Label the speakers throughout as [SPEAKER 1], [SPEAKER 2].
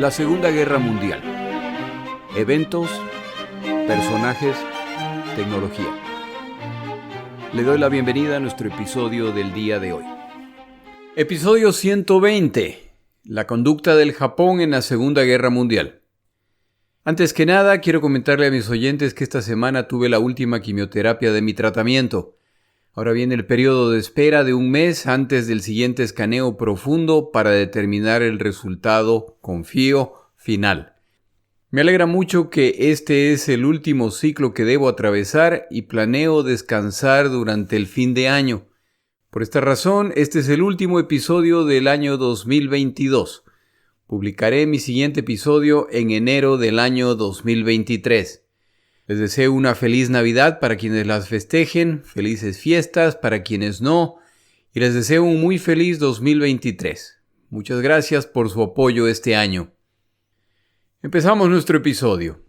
[SPEAKER 1] La Segunda Guerra Mundial. Eventos, personajes, tecnología. Le doy la bienvenida a nuestro episodio del día de hoy. Episodio 120. La conducta del Japón en la Segunda Guerra Mundial. Antes que nada, quiero comentarle a mis oyentes que esta semana tuve la última quimioterapia de mi tratamiento. Ahora viene el periodo de espera de un mes antes del siguiente escaneo profundo para determinar el resultado, confío, final. Me alegra mucho que este es el último ciclo que debo atravesar y planeo descansar durante el fin de año. Por esta razón, este es el último episodio del año 2022. Publicaré mi siguiente episodio en enero del año 2023. Les deseo una feliz Navidad para quienes las festejen, felices fiestas para quienes no, y les deseo un muy feliz 2023. Muchas gracias por su apoyo este año. Empezamos nuestro episodio.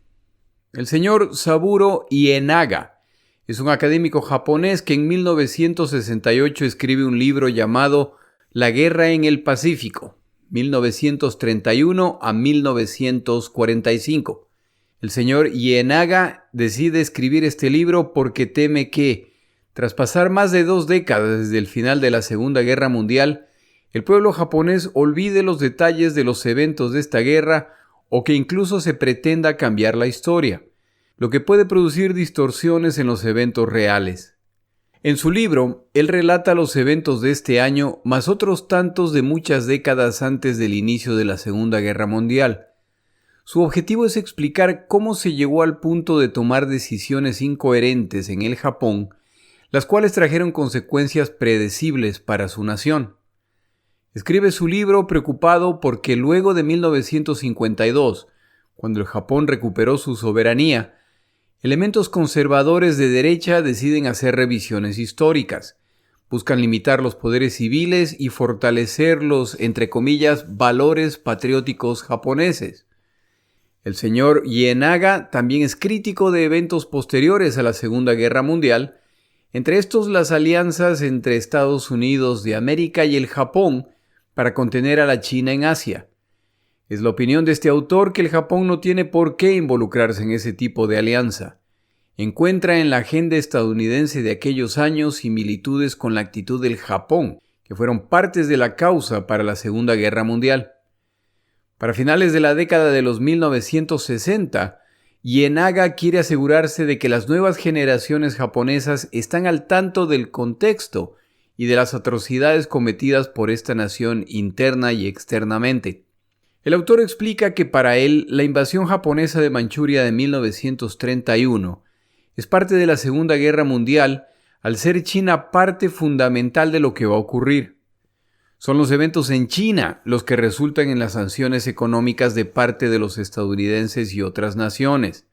[SPEAKER 1] El señor Saburo Ienaga es un académico japonés que en 1968 escribe un libro llamado La Guerra en el Pacífico, 1931 a 1945. El señor Ienaga decide escribir este libro porque teme que, tras pasar más de 2 décadas desde el final de la Segunda Guerra Mundial, el pueblo japonés olvide los detalles de los eventos de esta guerra o que incluso se pretenda cambiar la historia, lo que puede producir distorsiones en los eventos reales. En su libro, él relata los eventos de este año más otros tantos de muchas décadas antes del inicio de la Segunda Guerra Mundial. Su objetivo es explicar cómo se llegó al punto de tomar decisiones incoherentes en el Japón, las cuales trajeron consecuencias predecibles para su nación. Escribe su libro preocupado porque luego de 1952, cuando el Japón recuperó su soberanía, elementos conservadores de derecha deciden hacer revisiones históricas. Buscan limitar los poderes civiles y fortalecer los, entre comillas, valores patrióticos japoneses. El señor Ienaga también es crítico de eventos posteriores a la Segunda Guerra Mundial, entre estos las alianzas entre Estados Unidos de América y el Japón para contener a la China en Asia. Es la opinión de este autor que el Japón no tiene por qué involucrarse en ese tipo de alianza. Encuentra en la agenda estadounidense de aquellos años similitudes con la actitud del Japón, que fueron partes de la causa para la Segunda Guerra Mundial. Para finales de la década de los 1960, Ienaga quiere asegurarse de que las nuevas generaciones japonesas están al tanto del contexto y de las atrocidades cometidas por esta nación interna y externamente. El autor explica que para él la invasión japonesa de Manchuria de 1931 es parte de la Segunda Guerra Mundial al ser China parte fundamental de lo que va a ocurrir. Son los eventos en China los que resultan en las sanciones económicas de parte de los estadounidenses y otras naciones.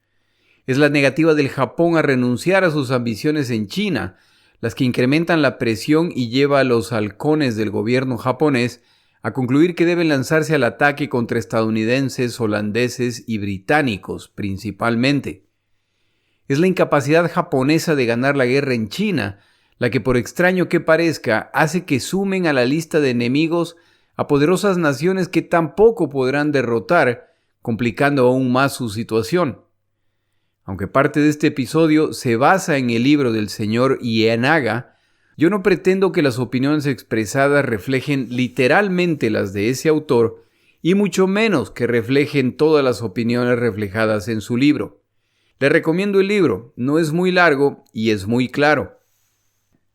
[SPEAKER 1] Es la negativa del Japón a renunciar a sus ambiciones en China las que incrementan la presión y lleva a los halcones del gobierno japonés a concluir que deben lanzarse al ataque contra estadounidenses, holandeses y británicos principalmente. Es la incapacidad japonesa de ganar la guerra en China la que, por extraño que parezca, hace que sumen a la lista de enemigos a poderosas naciones que tampoco podrán derrotar, complicando aún más su situación. Aunque parte de este episodio se basa en el libro del señor Ienaga, yo no pretendo que las opiniones expresadas reflejen literalmente las de ese autor, y mucho menos que reflejen todas las opiniones reflejadas en su libro. Le recomiendo el libro, no es muy largo y es muy claro.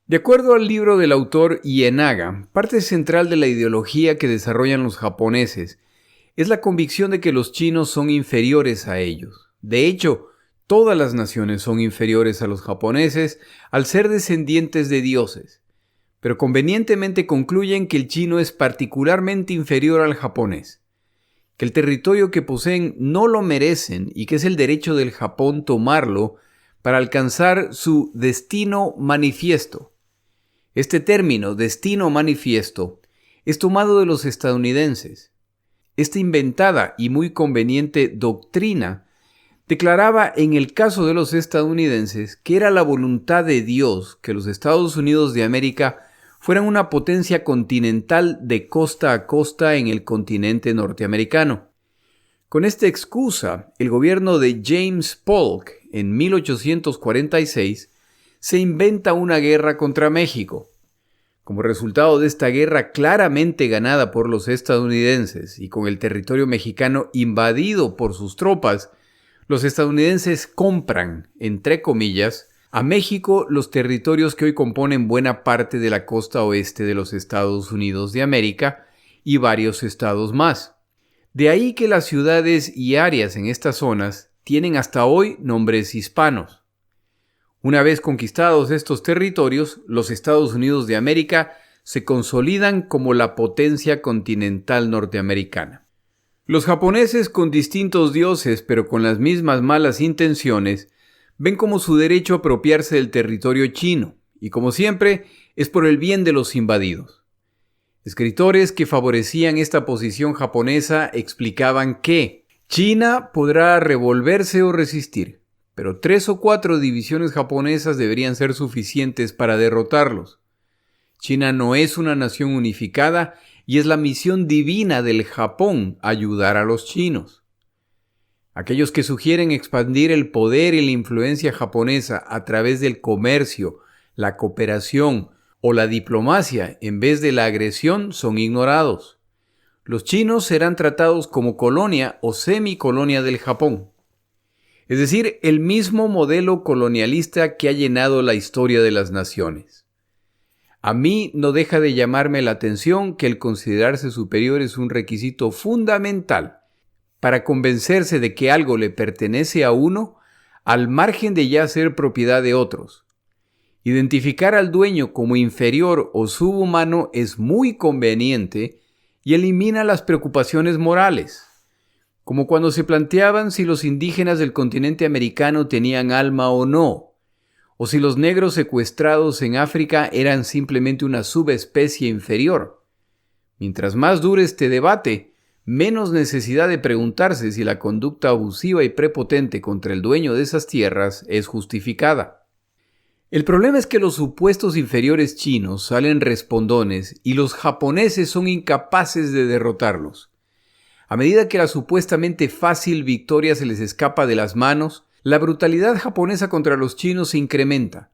[SPEAKER 1] De acuerdo al libro del autor Ienaga, parte central de la ideología que desarrollan los japoneses es la convicción de que los chinos son inferiores a ellos. De hecho, todas las naciones son inferiores a los japoneses al ser descendientes de dioses, pero convenientemente concluyen que el chino es particularmente inferior al japonés, que el territorio que poseen no lo merecen y que es el derecho del Japón tomarlo para alcanzar su destino manifiesto. Este término, destino manifiesto, es tomado de los estadounidenses. Esta inventada y muy conveniente doctrina declaraba en el caso de los estadounidenses que era la voluntad de Dios que los Estados Unidos de América fueran una potencia continental de costa a costa en el continente norteamericano. Con esta excusa, el gobierno de James Polk en 1846 se inventa una guerra contra México. Como resultado de esta guerra claramente ganada por los estadounidenses y con el territorio mexicano invadido por sus tropas, los estadounidenses compran, entre comillas, a México los territorios que hoy componen buena parte de la costa oeste de los Estados Unidos de América y varios estados más. De ahí que las ciudades y áreas en estas zonas tienen hasta hoy nombres hispanos. Una vez conquistados estos territorios, los Estados Unidos de América se consolidan como la potencia continental norteamericana. Los japoneses, con distintos dioses pero con las mismas malas intenciones, ven como su derecho a apropiarse del territorio chino, y como siempre, es por el bien de los invadidos. Escritores que favorecían esta posición japonesa explicaban que China podrá revolverse o resistir, pero 3 o 4 divisiones japonesas deberían ser suficientes para derrotarlos. China no es una nación unificada y es la misión divina del Japón ayudar a los chinos. Aquellos que sugieren expandir el poder y la influencia japonesa a través del comercio, la cooperación o la diplomacia en vez de la agresión son ignorados. Los chinos serán tratados como colonia o semicolonia del Japón. Es decir, el mismo modelo colonialista que ha llenado la historia de las naciones. A mí no deja de llamarme la atención que el considerarse superior es un requisito fundamental para convencerse de que algo le pertenece a uno al margen de ya ser propiedad de otros. Identificar al dueño como inferior o subhumano es muy conveniente y elimina las preocupaciones morales, como cuando se planteaban si los indígenas del continente americano tenían alma o no, o si los negros secuestrados en África eran simplemente una subespecie inferior. Mientras más dure este debate, menos necesidad de preguntarse si la conducta abusiva y prepotente contra el dueño de esas tierras es justificada. El problema es que los supuestos inferiores chinos salen respondones y los japoneses son incapaces de derrotarlos. A medida que la supuestamente fácil victoria se les escapa de las manos, la brutalidad japonesa contra los chinos se incrementa.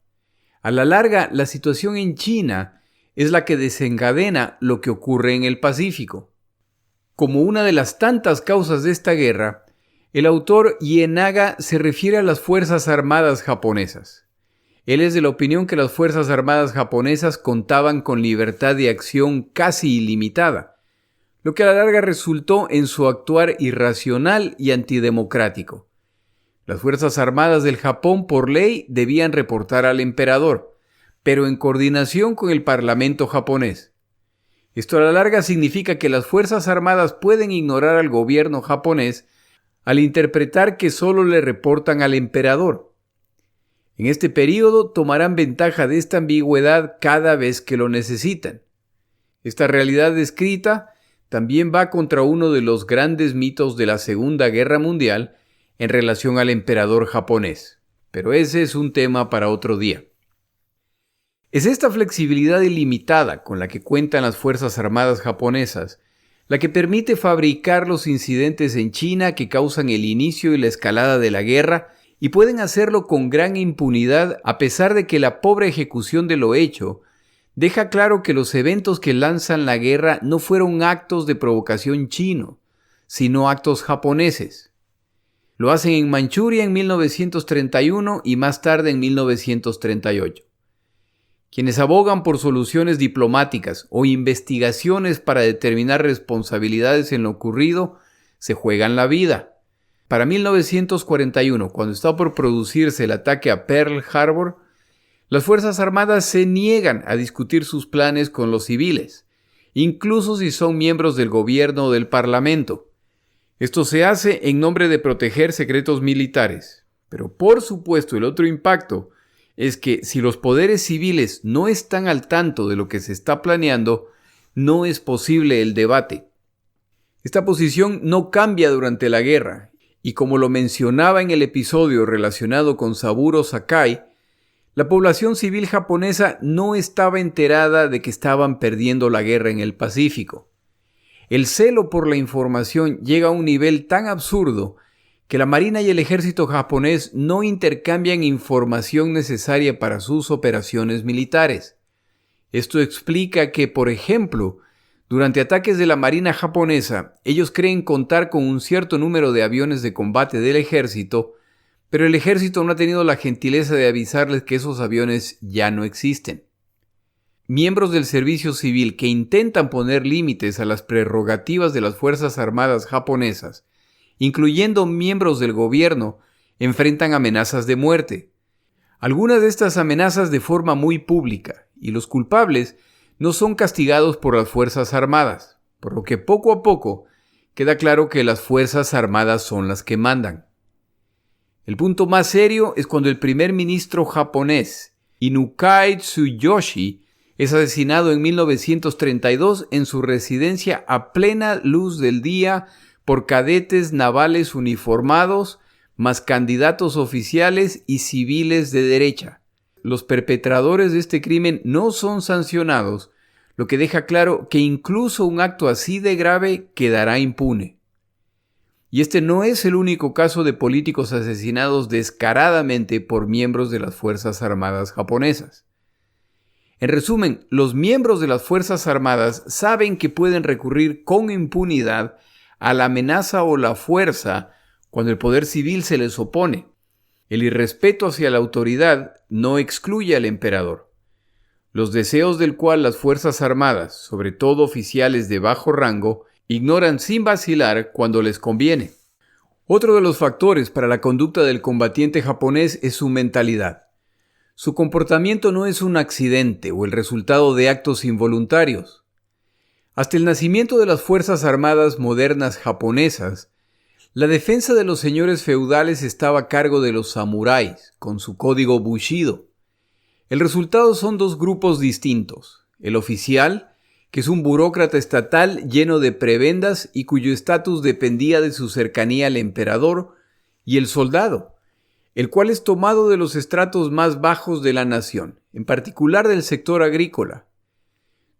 [SPEAKER 1] A la larga, la situación en China es la que desencadena lo que ocurre en el Pacífico. Como una de las tantas causas de esta guerra, el autor Ienaga se refiere a las Fuerzas Armadas japonesas. Él es de la opinión que las Fuerzas Armadas japonesas contaban con libertad de acción casi ilimitada, lo que a la larga resultó en su actuar irracional y antidemocrático. Las Fuerzas Armadas del Japón por ley debían reportar al emperador, pero en coordinación con el Parlamento japonés. Esto a la larga significa que las Fuerzas Armadas pueden ignorar al gobierno japonés al interpretar que solo le reportan al emperador. En este período tomarán ventaja de esta ambigüedad cada vez que lo necesitan. Esta realidad descrita también va contra uno de los grandes mitos de la Segunda Guerra Mundial en relación al emperador japonés, pero ese es un tema para otro día. Es esta flexibilidad ilimitada con la que cuentan las Fuerzas Armadas japonesas la que permite fabricar los incidentes en China que causan el inicio y la escalada de la guerra y pueden hacerlo con gran impunidad a pesar de que la pobre ejecución de lo hecho deja claro que los eventos que lanzan la guerra no fueron actos de provocación chino, sino actos japoneses. Lo hacen en Manchuria en 1931 y más tarde en 1938. Quienes abogan por soluciones diplomáticas o investigaciones para determinar responsabilidades en lo ocurrido se juegan la vida. Para 1941, cuando está por producirse el ataque a Pearl Harbor, las Fuerzas Armadas se niegan a discutir sus planes con los civiles, incluso si son miembros del gobierno o del Parlamento. Esto se hace en nombre de proteger secretos militares. Pero por supuesto el otro impacto es que si los poderes civiles no están al tanto de lo que se está planeando, no es posible el debate. Esta posición no cambia durante la guerra. Y como lo mencionaba en el episodio relacionado con Saburo Sakai, la población civil japonesa no estaba enterada de que estaban perdiendo la guerra en el Pacífico. El celo por la información llega a un nivel tan absurdo que la Marina y el ejército japonés no intercambian información necesaria para sus operaciones militares. Esto explica que, por ejemplo, durante ataques de la Marina japonesa, ellos creen contar con un cierto número de aviones de combate del ejército, pero el ejército no ha tenido la gentileza de avisarles que esos aviones ya no existen. Miembros del servicio civil que intentan poner límites a las prerrogativas de las Fuerzas Armadas japonesas, incluyendo miembros del gobierno, enfrentan amenazas de muerte. Algunas de estas amenazas de forma muy pública, y los culpables no son castigados por las Fuerzas Armadas, por lo que poco a poco queda claro que las Fuerzas Armadas son las que mandan. El punto más serio es cuando el primer ministro japonés, Inukai Tsuyoshi, es asesinado en 1932 en su residencia a plena luz del día por cadetes navales uniformados, más candidatos oficiales y civiles de derecha. Los perpetradores de este crimen no son sancionados, lo que deja claro que incluso un acto así de grave quedará impune. Y este no es el único caso de políticos asesinados descaradamente por miembros de las Fuerzas Armadas japonesas. En resumen, los miembros de las Fuerzas Armadas saben que pueden recurrir con impunidad a la amenaza o la fuerza cuando el poder civil se les opone. El irrespeto hacia la autoridad no excluye al emperador. Los deseos del cual las Fuerzas Armadas, sobre todo oficiales de bajo rango, ignoran sin vacilar cuando les conviene. Otro de los factores para la conducta del combatiente japonés es su mentalidad. Su comportamiento no es un accidente o el resultado de actos involuntarios. Hasta el nacimiento de las Fuerzas Armadas modernas japonesas, la defensa de los señores feudales estaba a cargo de los samuráis, con su código Bushido. El resultado son dos grupos distintos: el oficial, que es un burócrata estatal lleno de prebendas y cuyo estatus dependía de su cercanía al emperador, y el soldado, el cual es tomado de los estratos más bajos de la nación, en particular del sector agrícola.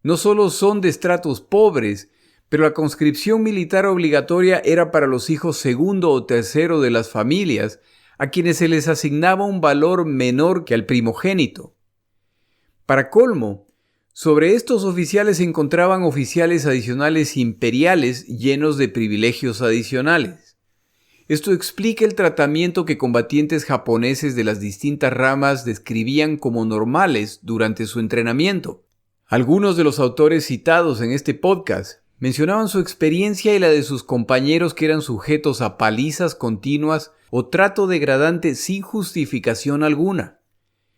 [SPEAKER 1] No solo son de estratos pobres, pero la conscripción militar obligatoria era para los hijos segundo o tercero de las familias, a quienes se les asignaba un valor menor que al primogénito. Para colmo, sobre estos oficiales se encontraban oficiales adicionales imperiales llenos de privilegios adicionales. Esto explica el tratamiento que combatientes japoneses de las distintas ramas describían como normales durante su entrenamiento. Algunos de los autores citados en este podcast mencionaban su experiencia y la de sus compañeros que eran sujetos a palizas continuas o trato degradante sin justificación alguna.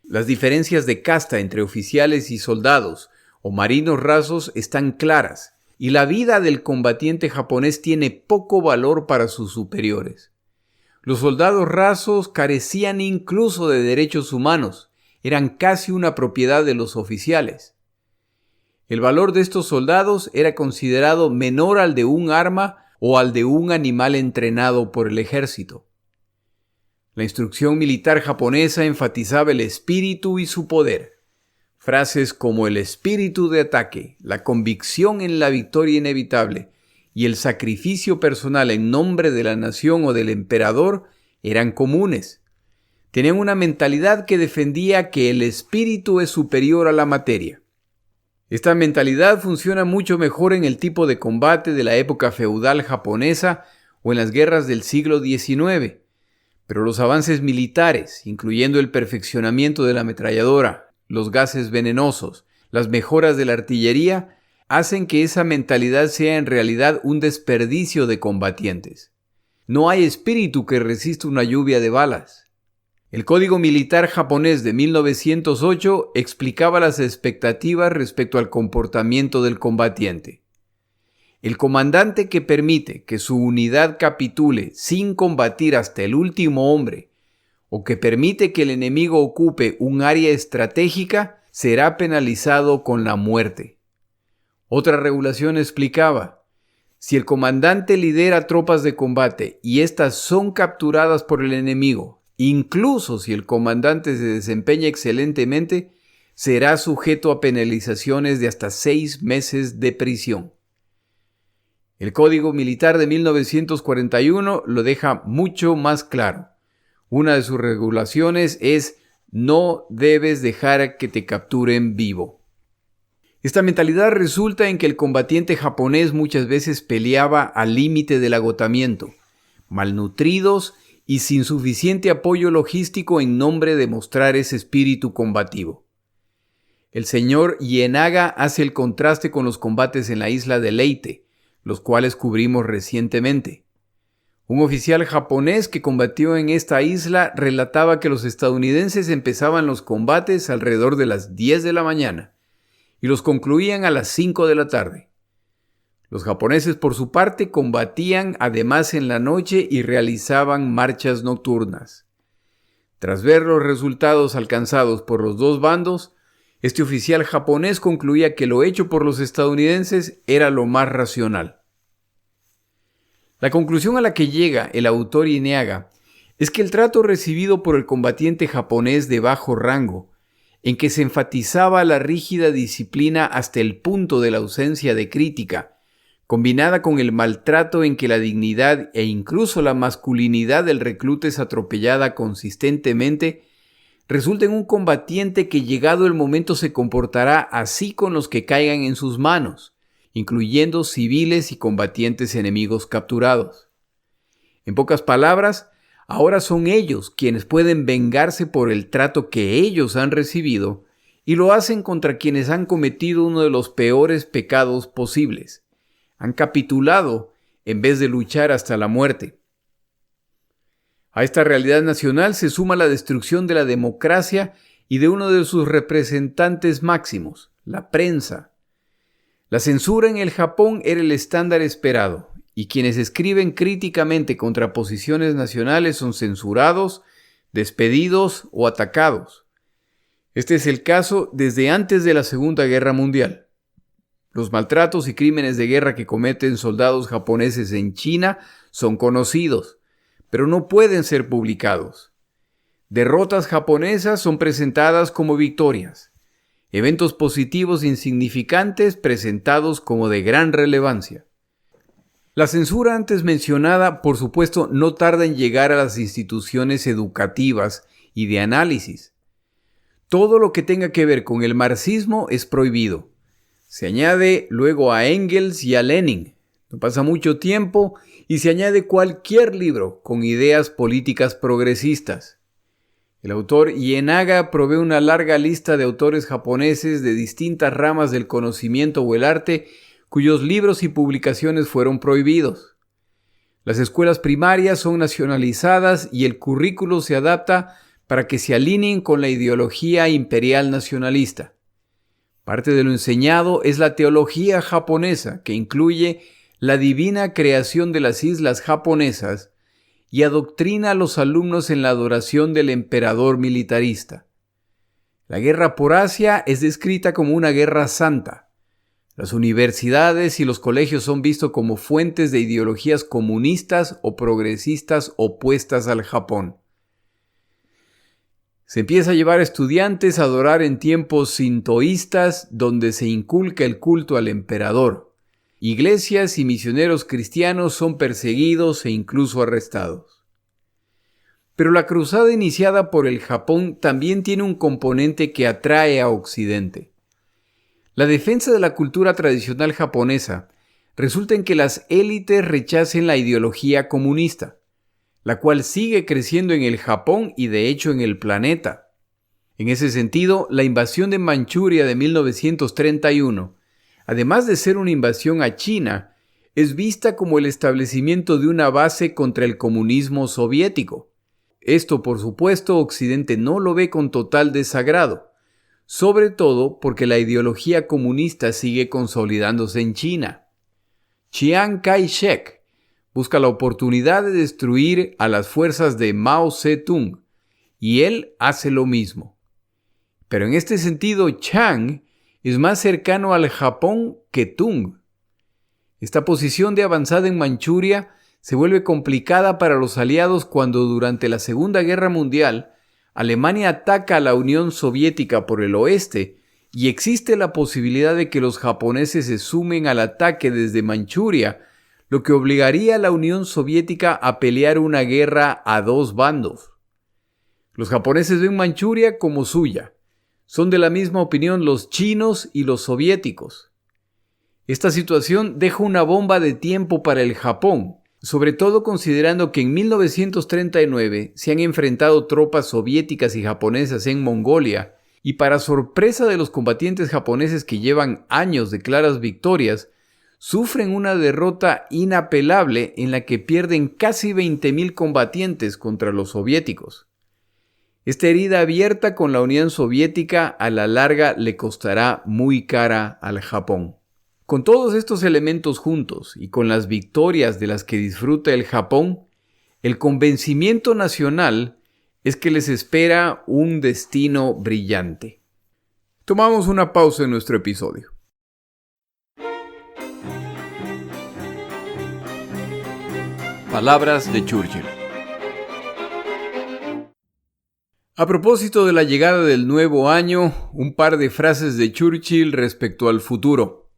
[SPEAKER 1] Las diferencias de casta entre oficiales y soldados o marinos rasos están claras, y la vida del combatiente japonés tiene poco valor para sus superiores. Los soldados rasos carecían incluso de derechos humanos, eran casi una propiedad de los oficiales. El valor de estos soldados era considerado menor al de un arma o al de un animal entrenado por el ejército. La instrucción militar japonesa enfatizaba el espíritu y su poder. Frases como el espíritu de ataque, la convicción en la victoria inevitable y el sacrificio personal en nombre de la nación o del emperador eran comunes. Tenían una mentalidad que defendía que el espíritu es superior a la materia. Esta mentalidad funciona mucho mejor en el tipo de combate de la época feudal japonesa o en las guerras del siglo XIX, pero los avances militares, incluyendo el perfeccionamiento de la ametralladora, los gases venenosos, las mejoras de la artillería, hacen que esa mentalidad sea en realidad un desperdicio de combatientes. No hay espíritu que resista una lluvia de balas. El Código Militar japonés de 1908 explicaba las expectativas respecto al comportamiento del combatiente. El comandante que permite que su unidad capitule sin combatir hasta el último hombre, o que permite que el enemigo ocupe un área estratégica, será penalizado con la muerte. Otra regulación explicaba: si el comandante lidera tropas de combate y éstas son capturadas por el enemigo, incluso si el comandante se desempeña excelentemente, será sujeto a penalizaciones de hasta 6 meses de prisión. El Código Militar de 1941 lo deja mucho más claro. Una de sus regulaciones es: no debes dejar que te capturen vivo. Esta mentalidad resulta en que el combatiente japonés muchas veces peleaba al límite del agotamiento, malnutridos y sin suficiente apoyo logístico en nombre de mostrar ese espíritu combativo. El señor Ienaga hace el contraste con los combates en la isla de Leyte, los cuales cubrimos recientemente. Un oficial japonés que combatió en esta isla relataba que los estadounidenses empezaban los combates alrededor de las 10 de la mañana y los concluían a las 5 de la tarde. Los japoneses, por su parte, combatían además en la noche y realizaban marchas nocturnas. Tras ver los resultados alcanzados por los dos bandos, este oficial japonés concluía que lo hecho por los estadounidenses era lo más racional. La conclusión a la que llega el autor Ienaga es que el trato recibido por el combatiente japonés de bajo rango, en que se enfatizaba la rígida disciplina hasta el punto de la ausencia de crítica, combinada con el maltrato en que la dignidad e incluso la masculinidad del recluta es atropellada consistentemente, resulta en un combatiente que llegado el momento se comportará así con los que caigan en sus manos, incluyendo civiles y combatientes enemigos capturados. En pocas palabras, ahora son ellos quienes pueden vengarse por el trato que ellos han recibido y lo hacen contra quienes han cometido uno de los peores pecados posibles. Han capitulado en vez de luchar hasta la muerte. A esta realidad nacional se suma la destrucción de la democracia y de uno de sus representantes máximos, la prensa. La censura en el Japón era el estándar esperado, y quienes escriben críticamente contra posiciones nacionales son censurados, despedidos o atacados. Este es el caso desde antes de la Segunda Guerra Mundial. Los maltratos y crímenes de guerra que cometen soldados japoneses en China son conocidos, pero no pueden ser publicados. Derrotas japonesas son presentadas como victorias. Eventos positivos insignificantes presentados como de gran relevancia. La censura antes mencionada, por supuesto, no tarda en llegar a las instituciones educativas y de análisis. Todo lo que tenga que ver con el marxismo es prohibido. Se añade luego a Engels y a Lenin. No pasa mucho tiempo y se añade cualquier libro con ideas políticas progresistas. El autor Ienaga provee una larga lista de autores japoneses de distintas ramas del conocimiento o el arte cuyos libros y publicaciones fueron prohibidos. Las escuelas primarias son nacionalizadas y el currículo se adapta para que se alineen con la ideología imperial nacionalista. Parte de lo enseñado es la teología japonesa, que incluye la divina creación de las islas japonesas y adoctrina a los alumnos en la adoración del emperador militarista. La guerra por Asia es descrita como una guerra santa. Las universidades y los colegios son vistos como fuentes de ideologías comunistas o progresistas opuestas al Japón. Se empieza a llevar a estudiantes a adorar en tiempos sintoístas donde se inculca el culto al emperador. Iglesias y misioneros cristianos son perseguidos e incluso arrestados. Pero la cruzada iniciada por el Japón también tiene un componente que atrae a Occidente. La defensa de la cultura tradicional japonesa resulta en que las élites rechacen la ideología comunista, la cual sigue creciendo en el Japón y de hecho en el planeta. En ese sentido, la invasión de Manchuria de 1931, además de ser una invasión a China, es vista como el establecimiento de una base contra el comunismo soviético. Esto, por supuesto, Occidente no lo ve con total desagrado, sobre todo porque la ideología comunista sigue consolidándose en China. Chiang Kai-shek busca la oportunidad de destruir a las fuerzas de Mao Zedong, y él hace lo mismo. Pero en este sentido, Chiang es más cercano al Japón que Tung. Esta posición de avanzada en Manchuria se vuelve complicada para los aliados cuando durante la Segunda Guerra Mundial Alemania ataca a la Unión Soviética por el oeste y existe la posibilidad de que los japoneses se sumen al ataque desde Manchuria, lo que obligaría a la Unión Soviética a pelear una guerra a dos bandos. Los japoneses ven Manchuria como suya. Son de la misma opinión los chinos y los soviéticos. Esta situación deja una bomba de tiempo para el Japón, sobre todo considerando que en 1939 se han enfrentado tropas soviéticas y japonesas en Mongolia, y para sorpresa de los combatientes japoneses que llevan años de claras victorias, sufren una derrota inapelable en la que pierden casi 20.000 combatientes contra los soviéticos. Esta herida abierta con la Unión Soviética a la larga le costará muy cara al Japón. Con todos estos elementos juntos y con las victorias de las que disfruta el Japón, el convencimiento nacional es que les espera un destino brillante. Tomamos una pausa en nuestro episodio. Palabras de Churchill. A propósito de la llegada del nuevo año, un par de frases de Churchill respecto al futuro.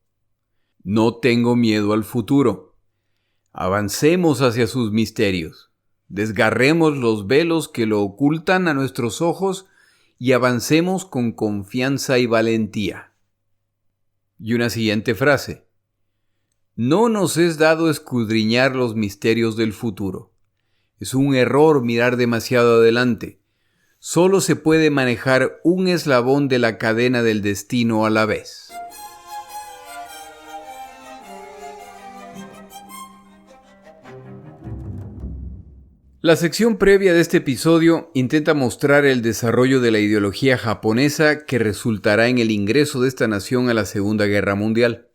[SPEAKER 1] No tengo miedo al futuro. Avancemos hacia sus misterios. Desgarremos los velos que lo ocultan a nuestros ojos y avancemos con confianza y valentía. Y una siguiente frase. No nos es dado escudriñar los misterios del futuro. Es un error mirar demasiado adelante. Solo se puede manejar un eslabón de la cadena del destino a la vez. La sección previa de este episodio intenta mostrar el desarrollo de la ideología japonesa que resultará en el ingreso de esta nación a la Segunda Guerra Mundial.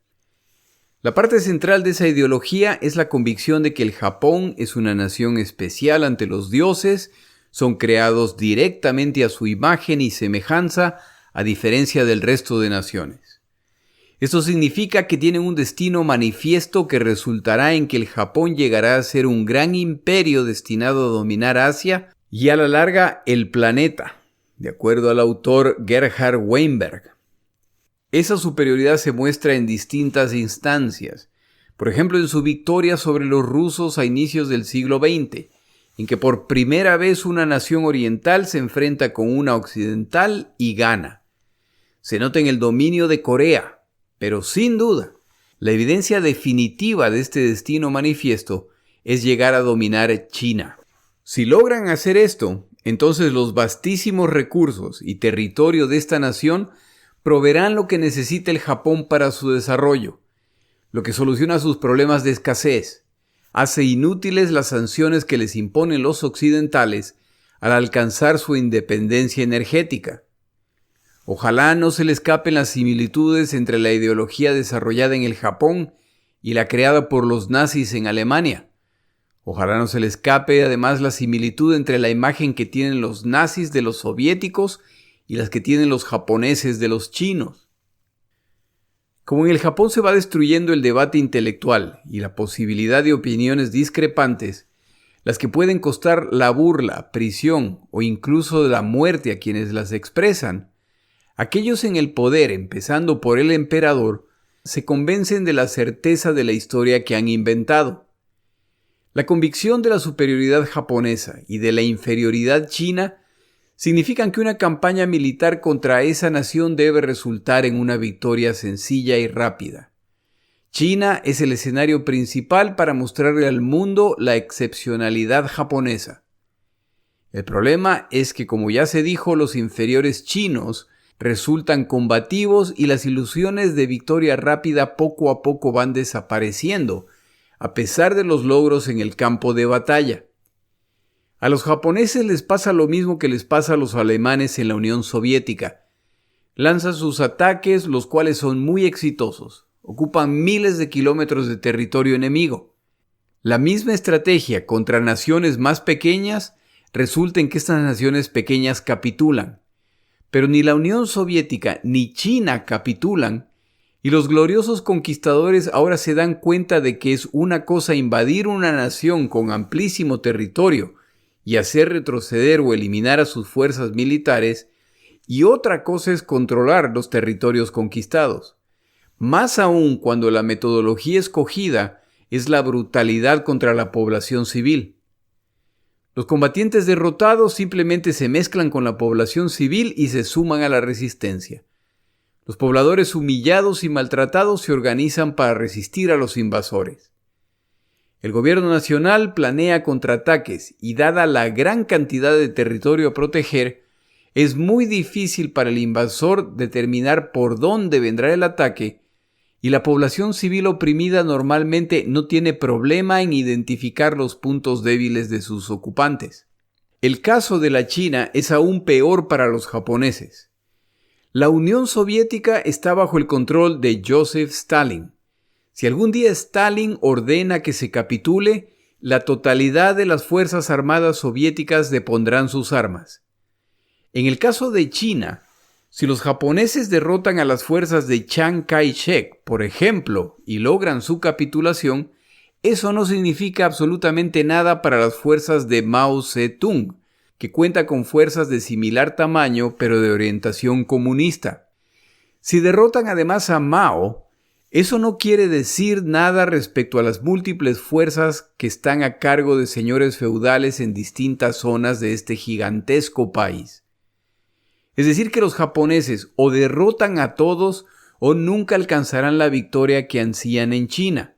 [SPEAKER 1] La parte central de esa ideología es la convicción de que el Japón es una nación especial ante los dioses, son creados directamente a su imagen y semejanza, a diferencia del resto de naciones. Esto significa que tienen un destino manifiesto que resultará en que el Japón llegará a ser un gran imperio destinado a dominar Asia y a la larga el planeta, de acuerdo al autor Gerhard Weinberg. Esa superioridad se muestra en distintas instancias, por ejemplo en su victoria sobre los rusos a inicios del siglo XX, en que por primera vez una nación oriental se enfrenta con una occidental y gana. Se nota en el dominio de Corea, pero sin duda, la evidencia definitiva de este destino manifiesto es llegar a dominar China. Si logran hacer esto, entonces los vastísimos recursos y territorio de esta nación proveerán lo que necesita el Japón para su desarrollo, lo que soluciona sus problemas de escasez, hace inútiles las sanciones que les imponen los occidentales al alcanzar su independencia energética. Ojalá no se le escapen las similitudes entre la ideología desarrollada en el Japón y la creada por los nazis en Alemania. Ojalá no se le escape además la similitud entre la imagen que tienen los nazis de los soviéticos y las que tienen los japoneses de los chinos. Como en el Japón se va destruyendo el debate intelectual y la posibilidad de opiniones discrepantes, las que pueden costar la burla, prisión o incluso la muerte a quienes las expresan, aquellos en el poder, empezando por el emperador, se convencen de la certeza de la historia que han inventado. La convicción de la superioridad japonesa y de la inferioridad china significan que una campaña militar contra esa nación debe resultar en una victoria sencilla y rápida. China es el escenario principal para mostrarle al mundo la excepcionalidad japonesa. El problema es que, como ya se dijo, los inferiores chinos resultan combativos y las ilusiones de victoria rápida poco a poco van desapareciendo, a pesar de los logros en el campo de batalla. A los japoneses les pasa lo mismo que les pasa a los alemanes en la Unión Soviética. Lanzan sus ataques, los cuales son muy exitosos. Ocupan miles de kilómetros de territorio enemigo. La misma estrategia contra naciones más pequeñas resulta en que estas naciones pequeñas capitulan. Pero ni la Unión Soviética ni China capitulan, y los gloriosos conquistadores ahora se dan cuenta de que es una cosa invadir una nación con amplísimo territorio y hacer retroceder o eliminar a sus fuerzas militares, y otra cosa es controlar los territorios conquistados. Más aún cuando la metodología escogida es la brutalidad contra la población civil. Los combatientes derrotados simplemente se mezclan con la población civil y se suman a la resistencia. Los pobladores humillados y maltratados se organizan para resistir a los invasores. El gobierno nacional planea contraataques y, dada la gran cantidad de territorio a proteger, es muy difícil para el invasor determinar por dónde vendrá el ataque, y la población civil oprimida normalmente no tiene problema en identificar los puntos débiles de sus ocupantes. El caso de la China es aún peor para los japoneses. La Unión Soviética está bajo el control de Joseph Stalin. Si algún día Stalin ordena que se capitule, la totalidad de las fuerzas armadas soviéticas depondrán sus armas. En el caso de China, si los japoneses derrotan a las fuerzas de Chiang Kai-shek, por ejemplo, y logran su capitulación, eso no significa absolutamente nada para las fuerzas de Mao Zedong, que cuenta con fuerzas de similar tamaño pero de orientación comunista. Si derrotan además a Mao, eso no quiere decir nada respecto a las múltiples fuerzas que están a cargo de señores feudales en distintas zonas de este gigantesco país. Es decir, que los japoneses o derrotan a todos o nunca alcanzarán la victoria que ansían en China.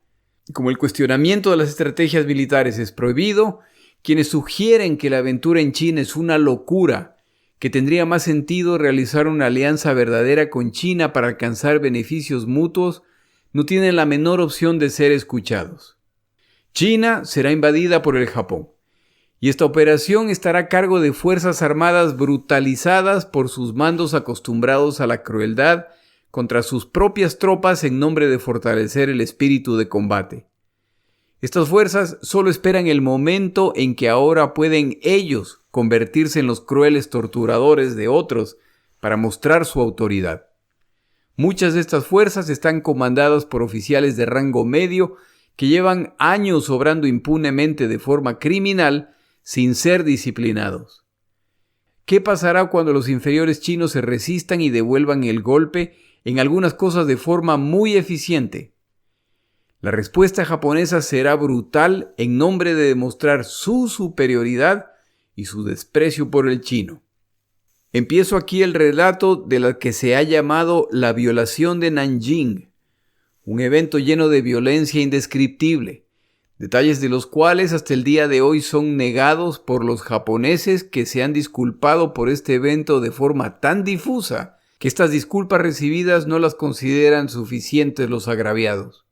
[SPEAKER 1] Como el cuestionamiento de las estrategias militares es prohibido, quienes sugieren que la aventura en China es una locura, que tendría más sentido realizar una alianza verdadera con China para alcanzar beneficios mutuos, no tienen la menor opción de ser escuchados. China será invadida por el Japón, y esta operación estará a cargo de fuerzas armadas brutalizadas por sus mandos acostumbrados a la crueldad contra sus propias tropas en nombre de fortalecer el espíritu de combate. Estas fuerzas solo esperan el momento en que ahora pueden ellos convertirse en los crueles torturadores de otros para mostrar su autoridad. Muchas de estas fuerzas están comandadas por oficiales de rango medio que llevan años obrando impunemente de forma criminal sin ser disciplinados. ¿Qué pasará cuando los inferiores chinos se resistan y devuelvan el golpe en algunas cosas de forma muy eficiente? La respuesta japonesa será brutal en nombre de demostrar su superioridad y su desprecio por el chino. Empiezo aquí el relato de la que se ha llamado la violación de Nanjing, un evento lleno de violencia indescriptible, detalles de los cuales hasta el día de hoy son negados por los japoneses, que se han disculpado por este evento de forma tan difusa que estas disculpas recibidas no las consideran suficientes los agraviados.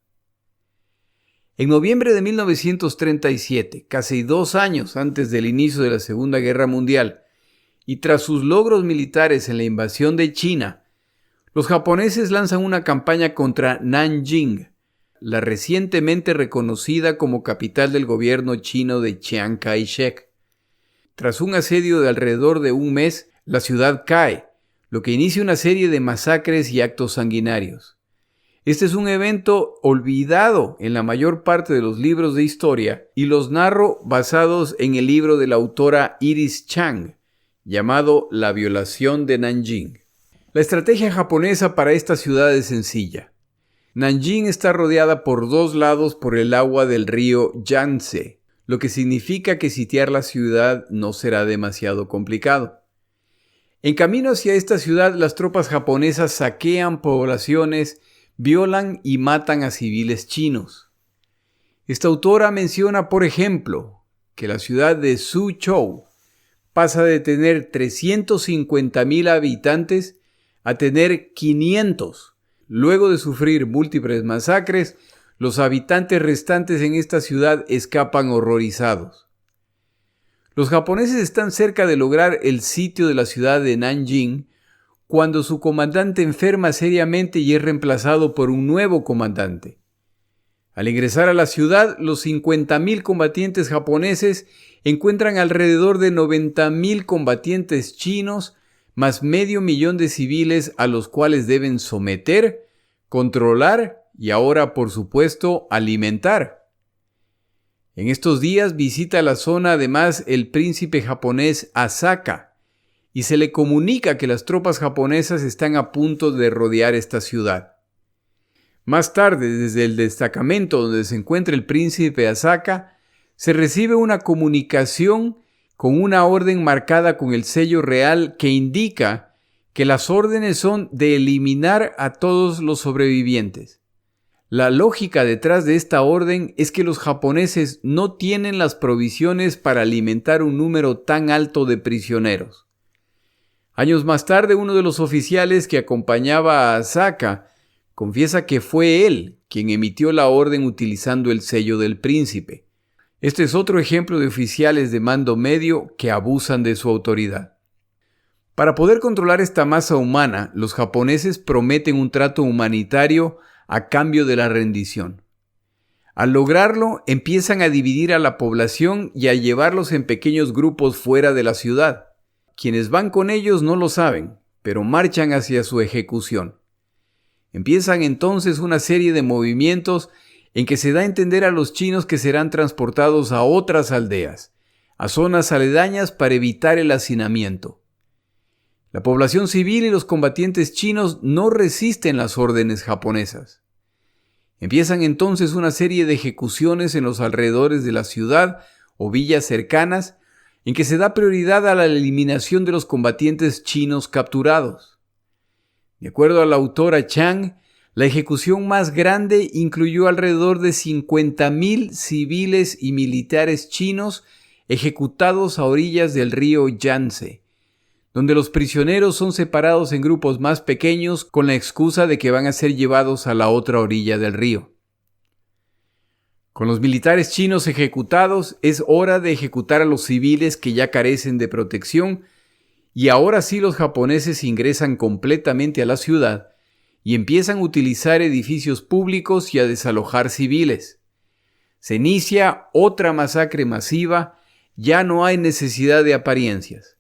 [SPEAKER 1] En noviembre de 1937, casi 2 años antes del inicio de la Segunda Guerra Mundial, y tras sus logros militares en la invasión de China, los japoneses lanzan una campaña contra Nanjing, la recientemente reconocida como capital del gobierno chino de Chiang Kai-shek. Tras un asedio de alrededor de un mes, la ciudad cae, lo que inicia una serie de masacres y actos sanguinarios. Este es un evento olvidado en la mayor parte de los libros de historia, y los narro basados en el libro de la autora Iris Chang, llamado La violación de Nanjing. La estrategia japonesa para esta ciudad es sencilla. Nanjing está rodeada por 2 lados por el agua del río Yangtze, lo que significa que sitiar la ciudad no será demasiado complicado. En camino hacia esta ciudad, las tropas japonesas saquean poblaciones, violan y matan a civiles chinos. Esta autora menciona, por ejemplo, que la ciudad de Suzhou pasa de tener 350,000 habitantes a tener 500. Luego de sufrir múltiples masacres, los habitantes restantes en esta ciudad escapan horrorizados. Los japoneses están cerca de lograr el sitio de la ciudad de Nanjing cuando su comandante enferma seriamente y es reemplazado por un nuevo comandante. Al ingresar a la ciudad, los 50,000 combatientes japoneses encuentran alrededor de 90,000 combatientes chinos, más 500,000 de civiles a los cuales deben someter, controlar y ahora, por supuesto, alimentar. En estos días visita la zona además el príncipe japonés Asaka, y se le comunica que las tropas japonesas están a punto de rodear esta ciudad. Más tarde, desde el destacamento donde se encuentra el príncipe Asaka, se recibe una comunicación con una orden marcada con el sello real que indica que las órdenes son de eliminar a todos los sobrevivientes. La lógica detrás de esta orden es que los japoneses no tienen las provisiones para alimentar un número tan alto de prisioneros. Años más tarde, uno de los oficiales que acompañaba a Asaka confiesa que fue él quien emitió la orden utilizando el sello del príncipe. Este es otro ejemplo de oficiales de mando medio que abusan de su autoridad. Para poder controlar esta masa humana, los japoneses prometen un trato humanitario a cambio de la rendición. Al lograrlo, empiezan a dividir a la población y a llevarlos en pequeños grupos fuera de la ciudad. Quienes van con ellos no lo saben, pero marchan hacia su ejecución. Empiezan entonces una serie de movimientos en que se da a entender a los chinos que serán transportados a otras aldeas, a zonas aledañas para evitar el hacinamiento. La población civil y los combatientes chinos no resisten las órdenes japonesas. Empiezan entonces una serie de ejecuciones en los alrededores de la ciudad o villas cercanas, en que se da prioridad a la eliminación de los combatientes chinos capturados. De acuerdo a la autora Chang, la ejecución más grande incluyó alrededor de 50,000 civiles y militares chinos ejecutados a orillas del río Yangtze, donde los prisioneros son separados en grupos más pequeños con la excusa de que van a ser llevados a la otra orilla del río. Con los militares chinos ejecutados, es hora de ejecutar a los civiles que ya carecen de protección, y ahora sí los japoneses ingresan completamente a la ciudad y empiezan a utilizar edificios públicos y a desalojar civiles. Se inicia otra masacre masiva, ya no hay necesidad de apariencias.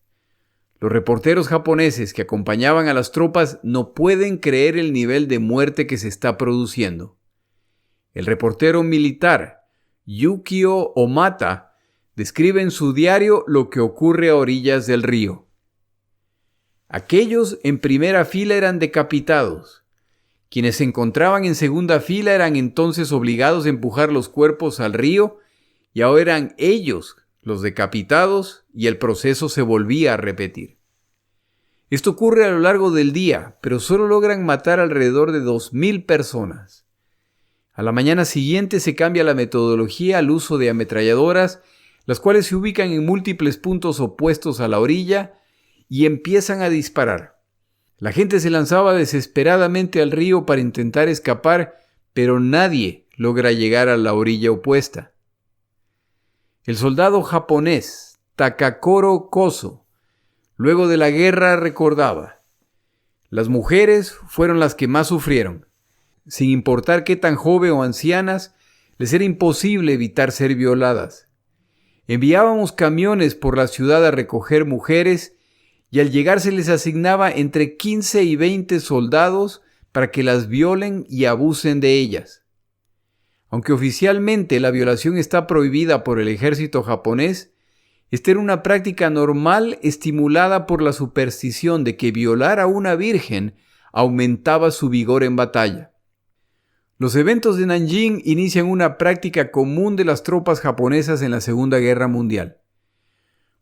[SPEAKER 1] Los reporteros japoneses que acompañaban a las tropas no pueden creer el nivel de muerte que se está produciendo. El reportero militar Yukio Omata describe en su diario lo que ocurre a orillas del río. Aquellos en primera fila eran decapitados. Quienes se encontraban en segunda fila eran entonces obligados a empujar los cuerpos al río y ahora eran ellos los decapitados y el proceso se volvía a repetir. Esto ocurre a lo largo del día, pero solo logran matar alrededor de 2,000 personas. A la mañana siguiente se cambia la metodología al uso de ametralladoras, las cuales se ubican en múltiples puntos opuestos a la orilla y empiezan a disparar. La gente se lanzaba desesperadamente al río para intentar escapar, pero nadie logra llegar a la orilla opuesta. El soldado japonés Takakoro Koso, luego de la guerra, recordaba: las mujeres fueron las que más sufrieron. Sin importar qué tan joven o ancianas, les era imposible evitar ser violadas. Enviábamos camiones por la ciudad a recoger mujeres y al llegar se les asignaba entre 15 y 20 soldados para que las violen y abusen de ellas. Aunque oficialmente la violación está prohibida por el ejército japonés, esta era una práctica normal estimulada por la superstición de que violar a una virgen aumentaba su vigor en batalla. Los eventos de Nanjing inician una práctica común de las tropas japonesas en la Segunda Guerra Mundial.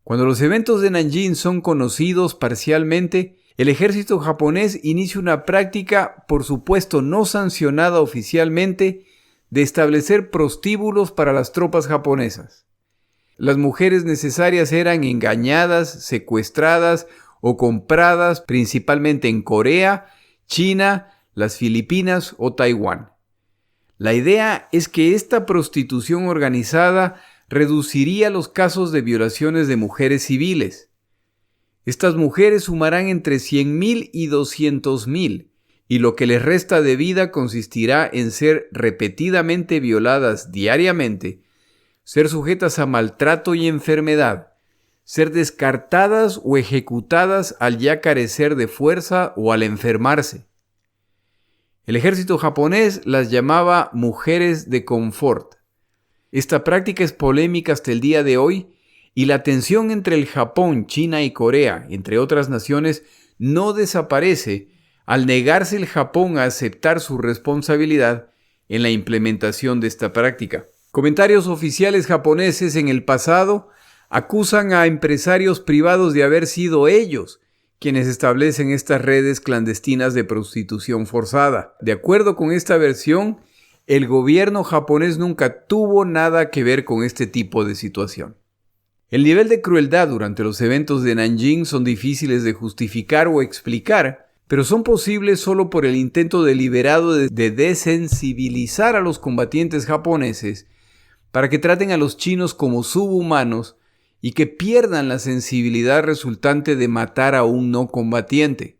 [SPEAKER 1] Cuando los eventos de Nanjing son conocidos parcialmente, el ejército japonés inicia una práctica, por supuesto no sancionada oficialmente, de establecer prostíbulos para las tropas japonesas. Las mujeres necesarias eran engañadas, secuestradas o compradas principalmente en Corea, China, las Filipinas o Taiwán. La idea es que esta prostitución organizada reduciría los casos de violaciones de mujeres civiles. Estas mujeres sumarán entre 100,000 y 200,000, y lo que les resta de vida consistirá en ser repetidamente violadas diariamente, ser sujetas a maltrato y enfermedad, ser descartadas o ejecutadas al ya carecer de fuerza o al enfermarse. El ejército japonés las llamaba mujeres de confort. Esta práctica es polémica hasta el día de hoy y la tensión entre el Japón, China y Corea, entre otras naciones, no desaparece al negarse el Japón a aceptar su responsabilidad en la implementación de esta práctica. Comentarios oficiales japoneses en el pasado acusan a empresarios privados de haber sido ellos quienes establecen estas redes clandestinas de prostitución forzada. De acuerdo con esta versión, el gobierno japonés nunca tuvo nada que ver con este tipo de situación. El nivel de crueldad durante los eventos de Nanjing son difíciles de justificar o explicar, pero son posibles solo por el intento deliberado de desensibilizar a los combatientes japoneses para que traten a los chinos como subhumanos y que pierdan la sensibilidad resultante de matar a un no combatiente.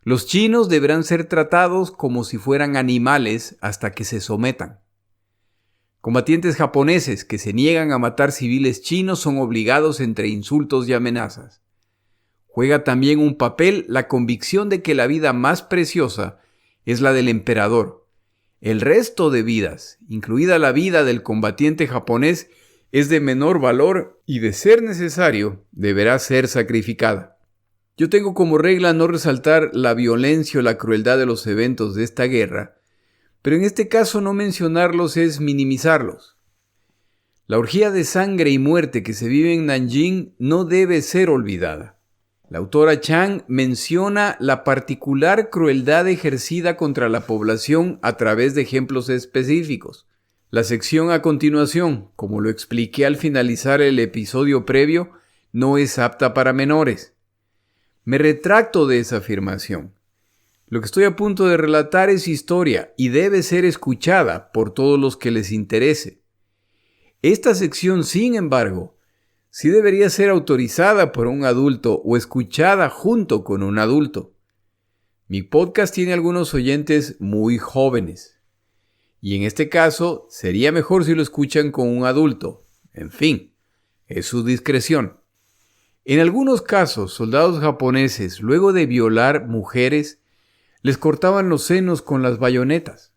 [SPEAKER 1] Los chinos deberán ser tratados como si fueran animales hasta que se sometan. Combatientes japoneses que se niegan a matar civiles chinos son obligados entre insultos y amenazas. Juega también un papel la convicción de que la vida más preciosa es la del emperador. El resto de vidas, incluida la vida del combatiente japonés, es de menor valor y, de ser necesario, deberá ser sacrificada. Yo tengo como regla no resaltar la violencia o la crueldad de los eventos de esta guerra, pero en este caso no mencionarlos es minimizarlos. La orgía de sangre y muerte que se vive en Nanjing no debe ser olvidada. La autora Chang menciona la particular crueldad ejercida contra la población a través de ejemplos específicos. La sección a continuación, como lo expliqué al finalizar el episodio previo, no es apta para menores. Me retracto de esa afirmación. Lo que estoy a punto de relatar es historia y debe ser escuchada por todos los que les interese. Esta sección, sin embargo, sí debería ser autorizada por un adulto o escuchada junto con un adulto. Mi podcast tiene algunos oyentes muy jóvenes. Y en este caso, sería mejor si lo escuchan con un adulto. En fin, es su discreción. En algunos casos, soldados japoneses, luego de violar mujeres, les cortaban los senos con las bayonetas.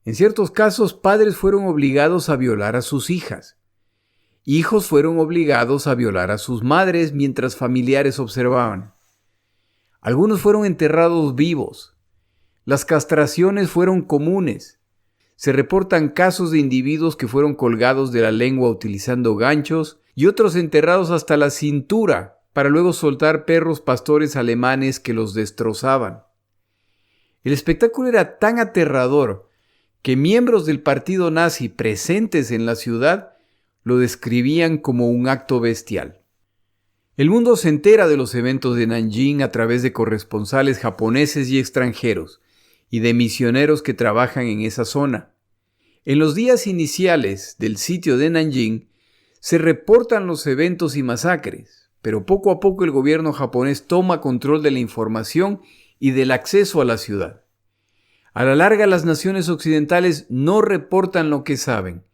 [SPEAKER 1] En ciertos casos, padres fueron obligados a violar a sus hijas. Hijos fueron obligados a violar a sus madres mientras familiares observaban. Algunos fueron enterrados vivos. Las castraciones fueron comunes. Se reportan casos de individuos que fueron colgados de la lengua utilizando ganchos y otros enterrados hasta la cintura para luego soltar perros pastores alemanes que los destrozaban. El espectáculo era tan aterrador que miembros del partido nazi presentes en la ciudad lo describían como un acto bestial. El mundo se entera de los eventos de Nanjing a través de corresponsales japoneses y extranjeros y de misioneros que trabajan en esa zona. En los días iniciales del sitio de Nanjing se reportan los eventos y masacres, pero poco a poco el gobierno japonés toma control de la información y del acceso a la ciudad. A la larga, las naciones occidentales no reportan lo que saben,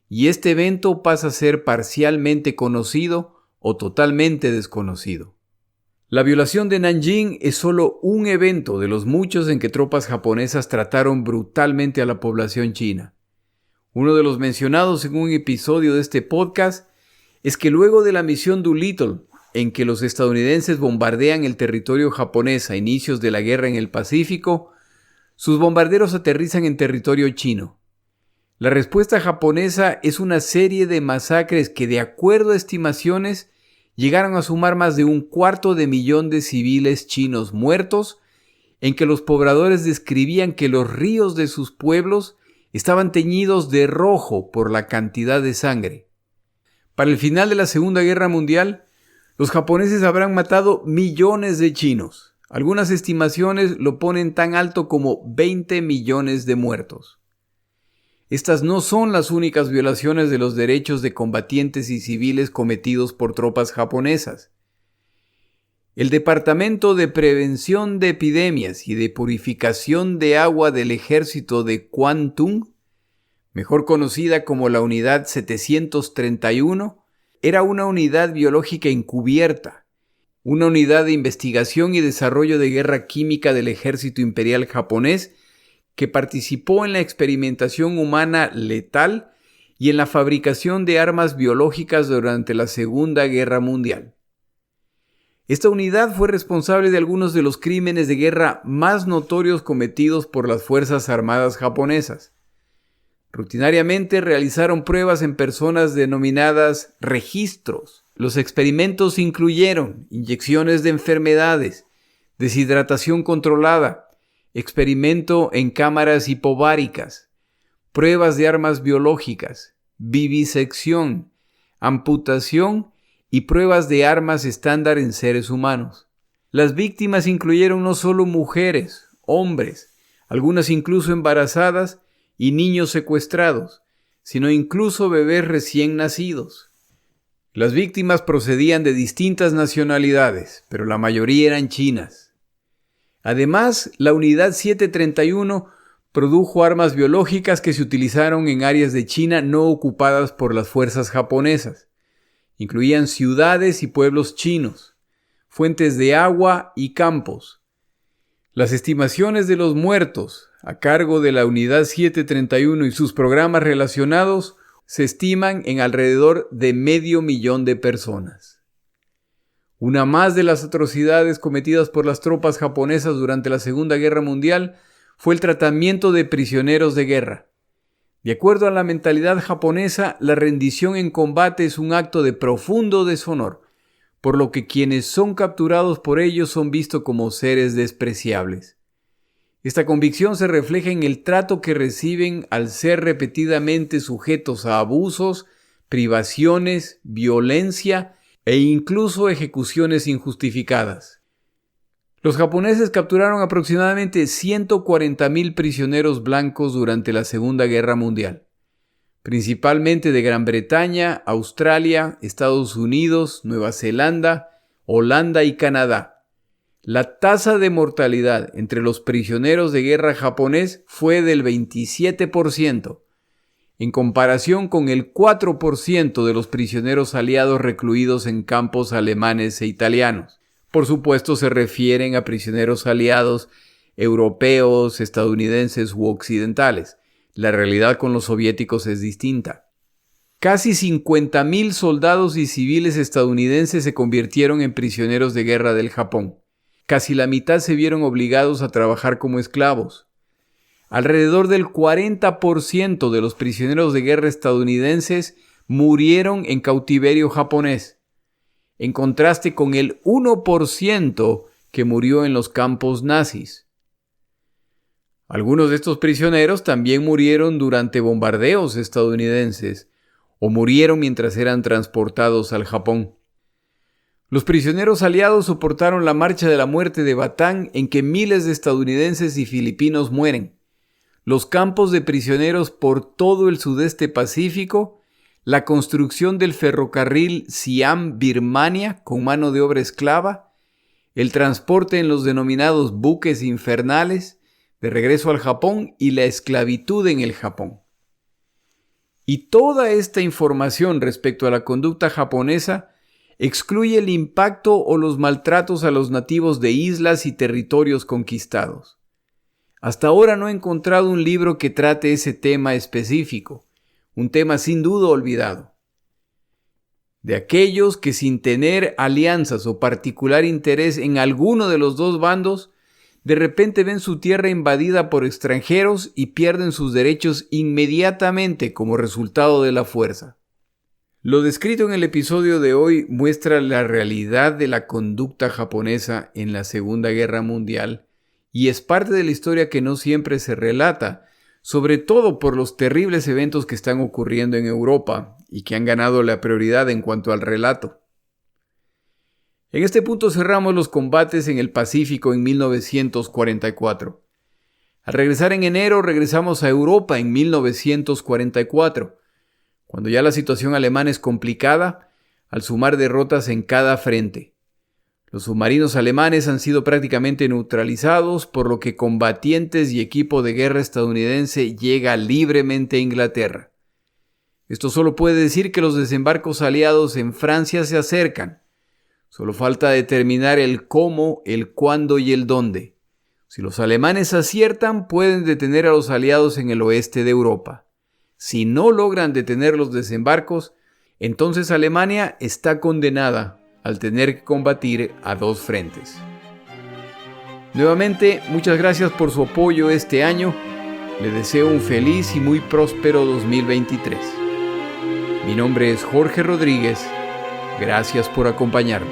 [SPEAKER 1] y este evento pasa a ser parcialmente conocido o totalmente desconocido. La violación de Nanjing es solo un evento de los muchos en que tropas japonesas trataron brutalmente a la población china. Uno de los mencionados en un episodio de este podcast es que luego de la misión Doolittle, en que los estadounidenses bombardean el territorio japonés a inicios de la guerra en el Pacífico, sus bombarderos aterrizan en territorio chino. La respuesta japonesa es una serie de masacres que, de acuerdo a estimaciones, llegaron a sumar más de 250,000 de civiles chinos muertos, en que los pobladores describían que los ríos de sus pueblos estaban teñidos de rojo por la cantidad de sangre. Para el final de la Segunda Guerra Mundial, los japoneses habrán matado millones de chinos. Algunas estimaciones lo ponen tan alto como 20 millones de muertos. Estas no son las únicas violaciones de los derechos de combatientes y civiles cometidos por tropas japonesas. El Departamento de Prevención de Epidemias y de Purificación de Agua del Ejército de Kwantung, mejor conocida como la Unidad 731, era una unidad biológica encubierta, una unidad de investigación y desarrollo de guerra química del Ejército Imperial japonés que participó en la experimentación humana letal y en la fabricación de armas biológicas durante la Segunda Guerra Mundial. Esta unidad fue responsable de algunos de los crímenes de guerra más notorios cometidos por las Fuerzas Armadas japonesas. Rutinariamente realizaron pruebas en personas denominadas registros. Los experimentos incluyeron inyecciones de enfermedades, deshidratación controlada, experimento en cámaras hipováricas, pruebas de armas biológicas, vivisección, amputación y pruebas de armas estándar en seres humanos. Las víctimas incluyeron no solo mujeres, hombres, algunas incluso embarazadas y niños secuestrados, sino incluso bebés recién nacidos. Las víctimas procedían de distintas nacionalidades, pero la mayoría eran chinas. Además, la Unidad 731 produjo armas biológicas que se utilizaron en áreas de China no ocupadas por las fuerzas japonesas. Incluían ciudades y pueblos chinos, fuentes de agua y campos. Las estimaciones de los muertos, a cargo de la Unidad 731 y sus programas relacionados, se estiman en alrededor de 500.000 de personas. Una más de las atrocidades cometidas por las tropas japonesas durante la Segunda Guerra Mundial fue el tratamiento de prisioneros de guerra. De acuerdo a la mentalidad japonesa, la rendición en combate es un acto de profundo deshonor, por lo que quienes son capturados por ellos son vistos como seres despreciables. Esta convicción se refleja en el trato que reciben al ser repetidamente sujetos a abusos, privaciones, violencia e incluso ejecuciones injustificadas. Los japoneses capturaron aproximadamente 140.000 prisioneros blancos durante la Segunda Guerra Mundial, principalmente de Gran Bretaña, Australia, Estados Unidos, Nueva Zelanda, Holanda y Canadá. La tasa de mortalidad entre los prisioneros de guerra japonés fue del 27%, en comparación con el 4% de los prisioneros aliados recluidos en campos alemanes e italianos. Por supuesto, se refieren a prisioneros aliados europeos, estadounidenses u occidentales. La realidad con los soviéticos es distinta. Casi 50.000 soldados y civiles estadounidenses se convirtieron en prisioneros de guerra del Japón. Casi la mitad se vieron obligados a trabajar como esclavos. Alrededor del 40% de los prisioneros de guerra estadounidenses murieron en cautiverio japonés, en contraste con el 1% que murió en los campos nazis. Algunos de estos prisioneros también murieron durante bombardeos estadounidenses o murieron mientras eran transportados al Japón. Los prisioneros aliados soportaron la marcha de la muerte de Batán, en que miles de estadounidenses y filipinos mueren, los campos de prisioneros por todo el sudeste pacífico, la construcción del ferrocarril Siam-Birmania con mano de obra esclava, el transporte en los denominados buques infernales de regreso al Japón y la esclavitud en el Japón. Y toda esta información respecto a la conducta japonesa excluye el impacto o los maltratos a los nativos de islas y territorios conquistados. Hasta ahora no he encontrado un libro que trate ese tema específico, un tema sin duda olvidado. De aquellos que sin tener alianzas o particular interés en alguno de los dos bandos, de repente ven su tierra invadida por extranjeros y pierden sus derechos inmediatamente como resultado de la fuerza. Lo descrito en el episodio de hoy muestra la realidad de la conducta japonesa en la Segunda Guerra Mundial y es parte de la historia que no siempre se relata, sobre todo por los terribles eventos que están ocurriendo en Europa y que han ganado la prioridad en cuanto al relato. En este punto cerramos los combates en el Pacífico en 1944. Al regresar en enero regresamos a Europa en 1944. Cuando ya la situación alemana es complicada, al sumar derrotas en cada frente. Los submarinos alemanes han sido prácticamente neutralizados, por lo que combatientes y equipo de guerra estadounidense llega libremente a Inglaterra. Esto solo puede decir que los desembarcos aliados en Francia se acercan. Solo falta determinar el cómo, el cuándo y el dónde. Si los alemanes aciertan, pueden detener a los aliados en el oeste de Europa. Si no logran detener los desembarcos, entonces Alemania está condenada al tener que combatir a dos frentes. Nuevamente, muchas gracias por su apoyo este año. Le deseo un feliz y muy próspero 2023. Mi nombre es Jorge Rodríguez. Gracias por acompañarme.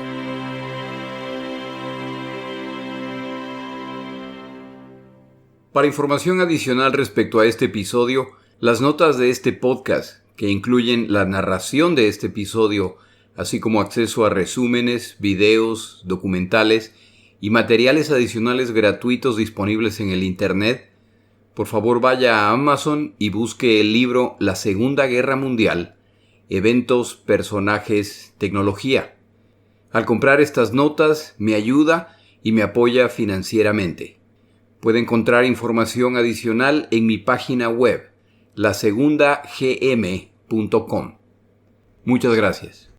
[SPEAKER 1] Para información adicional respecto a este episodio, las notas de este podcast, que incluyen la narración de este episodio, así como acceso a resúmenes, videos, documentales y materiales adicionales gratuitos disponibles en el Internet, por favor vaya a Amazon y busque el libro La Segunda Guerra Mundial, Eventos, Personajes, Tecnología. Al comprar estas notas me ayuda y me apoya financieramente. Puede encontrar información adicional en mi página web, lasegundagm.com. Muchas gracias.